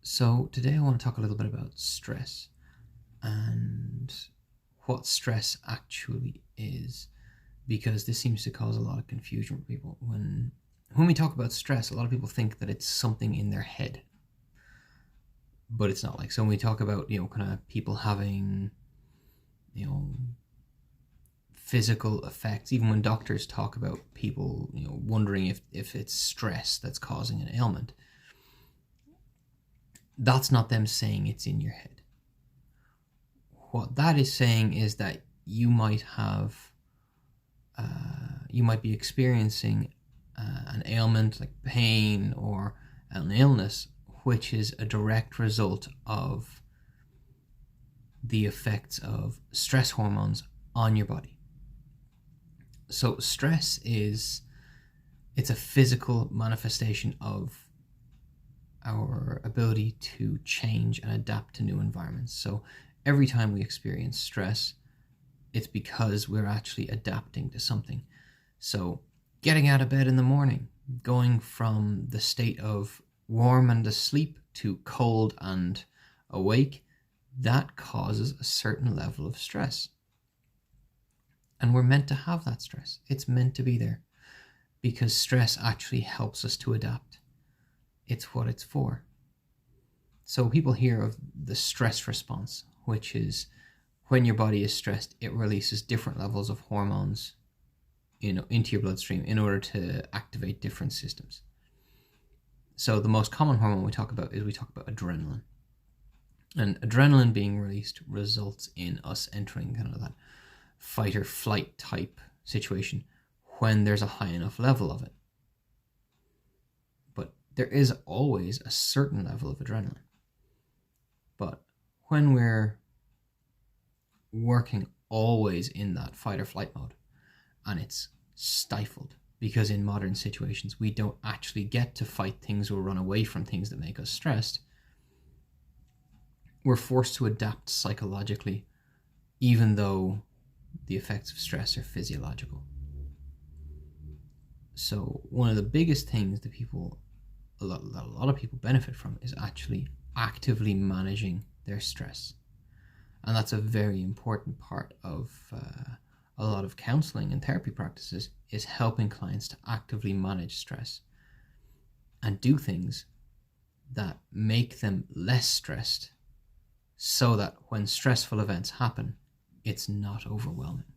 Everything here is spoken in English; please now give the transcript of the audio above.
So today I want to talk a little bit about stress and what stress actually is, because this seems to cause a lot of confusion for people. When we talk about stress, a lot of people think that it's something in their head, but it's not. Like, so when we talk about, kind of people having, you know, physical effects, even when doctors talk about people, wondering if it's stress that's causing an ailment, that's not them saying it's in your head. What that is saying is that you might be experiencing an ailment like pain or an illness, which is a direct result of the effects of stress hormones on your body. So stress it's a physical manifestation of our ability to change and adapt to new environments. So every time we experience stress, it's because we're actually adapting to something. So getting out of bed in the morning, going from the state of warm and asleep to cold and awake, that causes a certain level of stress. And we're meant to have that stress. It's meant to be there because stress actually helps us to adapt. It's what it's for. So people hear of the stress response, which is when your body is stressed, it releases different levels of hormones, into your bloodstream in order to activate different systems. So the most common hormone we talk about adrenaline. And adrenaline being released results in us entering kind of that fight or flight type situation when there's a high enough level of it. But there is always a certain level of adrenaline. But when we're working always in that fight or flight mode and it's stifled, because in modern situations we don't actually get to fight things or run away from things that make us stressed, we're forced to adapt psychologically, even though the effects of stress are physiological. So one of the biggest things that a lot of people benefit from is actually actively managing their stress. And that's a very important part of a lot of counselling and therapy practices, is helping clients to actively manage stress and do things that make them less stressed so that when stressful events happen, it's not overwhelming.